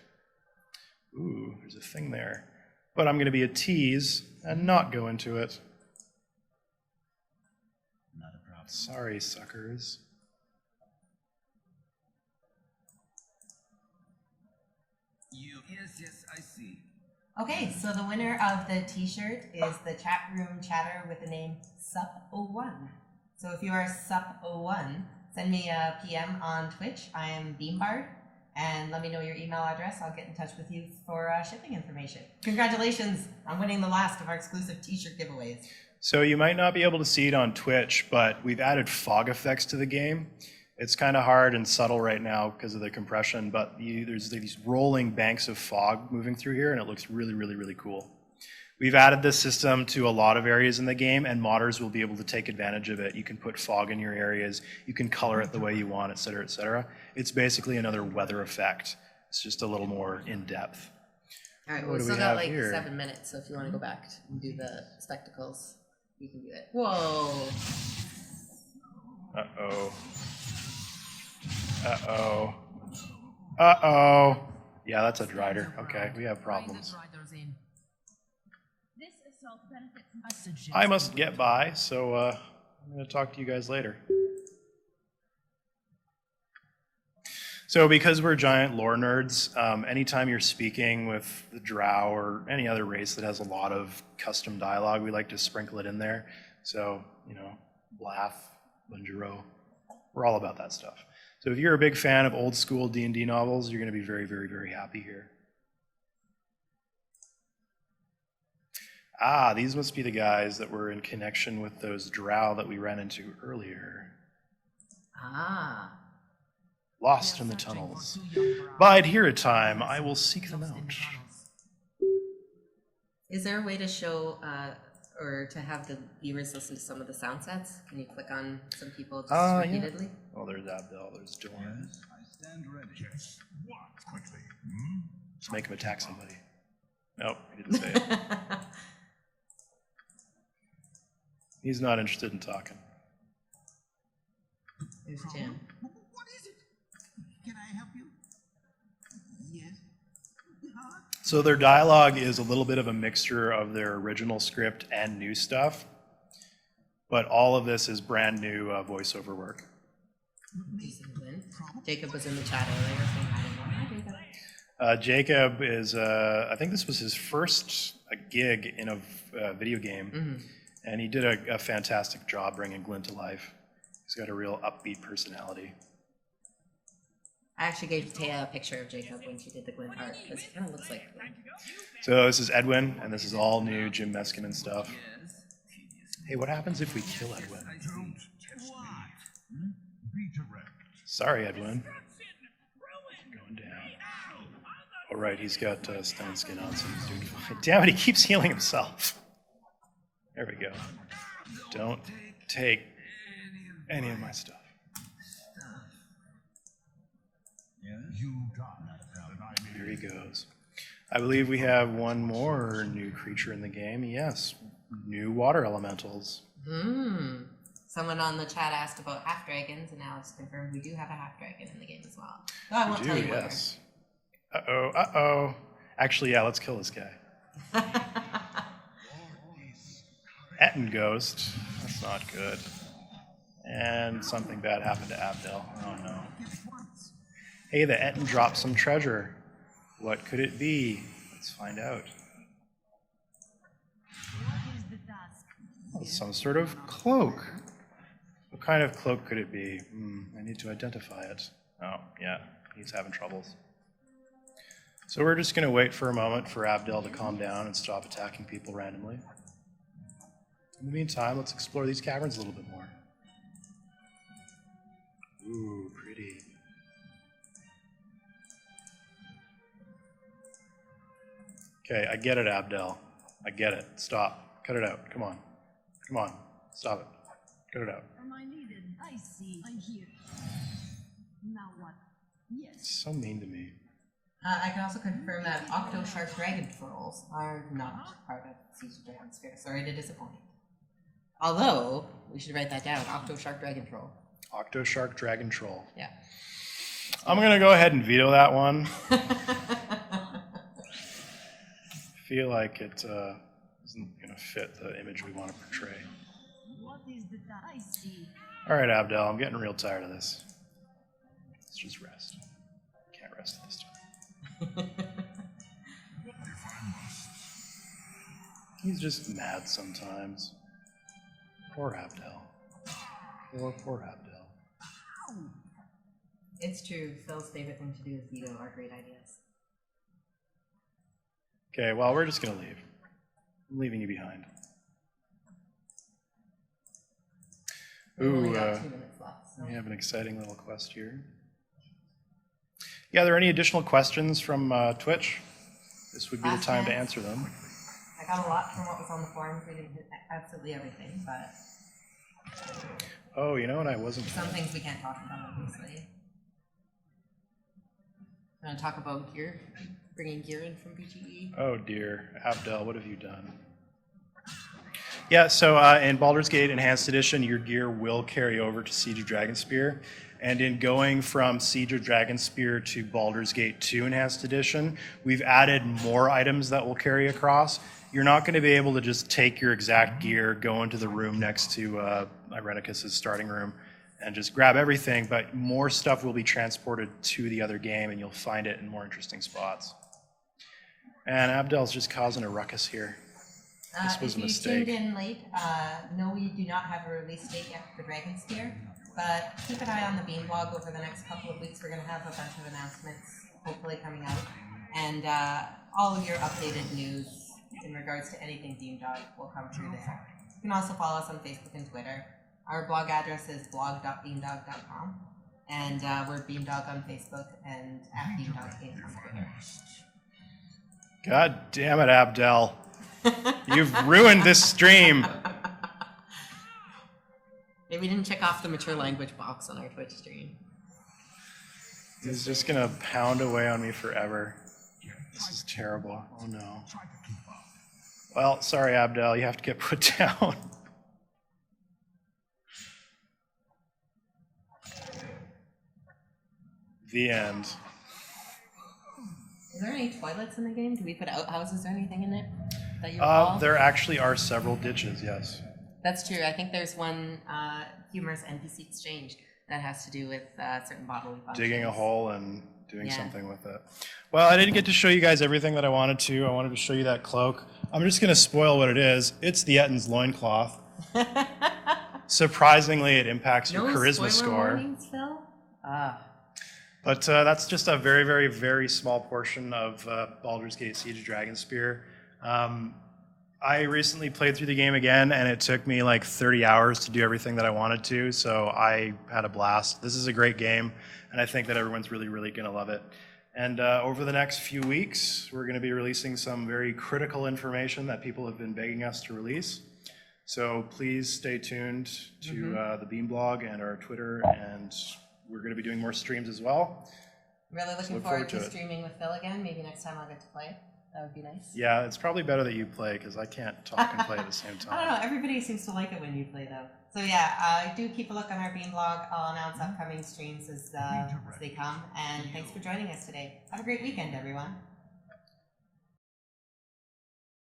Ooh, there's a thing there. But I'm going to be a tease and not go into it. Not a problem. Sorry, suckers. Yes, I see. Okay, so the winner of the t-shirt is the chat room chatter with the name Sup01. So if you are Sup01, send me a PM on Twitch. I am Beambard. And let me know your email address. I'll get in touch with you for shipping information. Congratulations on winning the last of our exclusive t-shirt giveaways. So you might not be able to see it on Twitch, but we've added fog effects to the game. It's kind of hard and subtle right now because of the compression, but there's these rolling banks of fog moving through here, and it looks really, really, really cool. We've added this system to a lot of areas in the game, and modders will be able to take advantage of it. You can put fog in your areas, you can color it the way you want, et cetera, et cetera. It's basically another weather effect. It's just a little more in-depth. All right, What we do still we got have like here? 7 minutes, so if you want to go back and do the spectacles, you can do it. Whoa. Uh-oh. Uh-oh. Uh-oh. Yeah, that's a drider. Okay, we have problems. This assault benefits. I must get by, so I'm going to talk to you guys later. So because we're giant lore nerds, anytime you're speaking with the drow or any other race that has a lot of custom dialogue, we like to sprinkle it in there. So, you know, Blath, Bunjiro, we're all about that stuff. So if you're a big fan of old school D&D novels, you're going to be very, very, very happy here. Ah, these must be the guys that were in connection with those drow that we ran into earlier. Ah. Lost in the tunnels. Bide here a time, I will seek them out. Is there a way to show or to have the viewers listen to some of the sound sets? Can you click on some people just repeatedly? Oh, there's Abdel, there's Dorn. Yes, I stand ready. Yes. What? Quickly. Just make him attack somebody. Nope, he didn't say it. He's not interested in talking. There's Jim. What is it? Can I help you? Yes. So their dialogue is a little bit of a mixture of their original script and new stuff, but all of this is brand new voiceover work. Jacob was in the chat earlier saying hi to Jacob. Jacob is, I think this was his first gig in a video game, and he did a fantastic job bringing Glint to life. He's got a real upbeat personality. I actually gave Taya a picture of Jacob when she did the Glint art because he kind of looks like Glint. So this is Edwin, and this is all new Jim Meskin and stuff. Hey, what happens if we kill Edwin? Don't test me. Be direct. Sorry, Edwin. Going down. All right, he's got stone skin on, so he's doing fine. Damn it, he keeps healing himself. There we go. Don't take any of my stuff. You died, and I made Here he goes. I believe we have one more new creature in the game. Yes, new water elementals. Someone on the chat asked about half dragons, and Alex confirmed we do have a half dragon in the game as well. No, I won't We tell do, you where. yes. Uh-oh. Actually, yeah, let's kill this guy. Etten Ghost. That's not good. And something bad happened to Abdel. Oh no. Hey, the Etten dropped some treasure. What could it be? Let's find out. What is the task? Oh, some sort of cloak. What kind of cloak could it be? I need to identify it. Oh, yeah, he's having troubles. So we're just going to wait for a moment for Abdel to calm down and stop attacking people randomly. In the meantime, let's explore these caverns a little bit more. Ooh, pretty. Okay, I get it, Abdel. I get it. Stop. Cut it out. Come on. Come on. Stop it. Cut it out. Am I needed? I see. I'm here. Now what? Yes. So mean to me. I can also confirm that Octo Shark Dragon Trolls are not part of Siege of Dragonspear. Sorry to disappoint. Although, we should write that down. Octo Shark Dragon Troll. Octo Shark Dragon Troll. Yeah. I'm going to go ahead and veto that one. Feel like it isn't going to fit the image we want to portray. What is the task? I see. All right, Abdel, I'm getting real tired of this. Let's just rest. Can't rest this time. He's just mad sometimes. Poor Abdel. Poor Abdel. It's true. Phil's favorite thing to do is veto our great ideas. Okay, well, we're just going to leave. I'm leaving you behind. We've only Ooh, got 2 minutes left. So. we have an exciting little quest here. Yeah, are there any additional questions from Twitch? This would be the Last time to chance. answer them. I got a lot from what was on the forums. We didn't hit absolutely everything, but Oh, you know what I wasn't... some things we can't talk about, obviously. You want to talk about gear? Bringing gear in from PGE? Oh dear, Abdel, what have you done? Yeah, so in Baldur's Gate Enhanced Edition, your gear will carry over to Siege of Dragonspear. And in going from Siege of Dragonspear to Baldur's Gate 2 Enhanced Edition, we've added more items that will carry across. You're not going to be able to just take your exact gear, go into the room next to Irenicus' starting room, and just grab everything, but more stuff will be transported to the other game, and you'll find it in more interesting spots. And Abdel's just causing a ruckus here. This was If a you mistake. tuned in late, no, we do not have a release date yet for Dragonspear, but keep an eye on the Beamdog over the next couple of weeks. We're going to have a bunch of announcements hopefully coming out, and all of your updated news in regards to anything Beamdog will come through there. You can also follow us on Facebook and Twitter. Our blog address is blog.beamdog.com, and we're Beamdog on Facebook and at Beamdog Inc. on Twitter. God damn it, Abdel. You've ruined this stream. Maybe we didn't check off the mature language box on our Twitch stream. He's just gonna pound away on me forever. This is terrible. Oh no. Try to keep up. Well, sorry, Abdel, you have to get put down. The end. Is there any toilets in the game? Do we put outhouses or anything in it that you recall? There actually are several ditches, yes. That's true. I think there's one humorous NPC exchange that has to do with certain bodily functions. Digging a hole and doing Yeah. something with it. Well, I didn't get to show you guys everything that I wanted to. I wanted to show you that cloak. I'm just going to spoil what it is. It's the Ettin's loincloth. Surprisingly, it impacts your charisma score. Warnings, Phil? But that's just a very, very, very small portion of Baldur's Gate Siege Dragonspear. I recently played through the game again, and it took me like 30 hours to do everything that I wanted to, so I had a blast. This is a great game, and I think that everyone's really, really going to love it. And over the next few weeks, we're going to be releasing some very critical information that people have been begging us to release. So please stay tuned to the Beamblog and our Twitter, and we're going to be doing more streams as well. Really looking look forward forward to to it. streaming with Phil again. Maybe next time I'll get to play. That would be nice. Yeah, it's probably better that you play, because I can't talk and play at the same time. I don't know. Everybody seems to like it when you play, though. So yeah, do keep a look on our Beamblog. I'll announce upcoming streams as they come. And thanks for joining us today. Have a great weekend, everyone.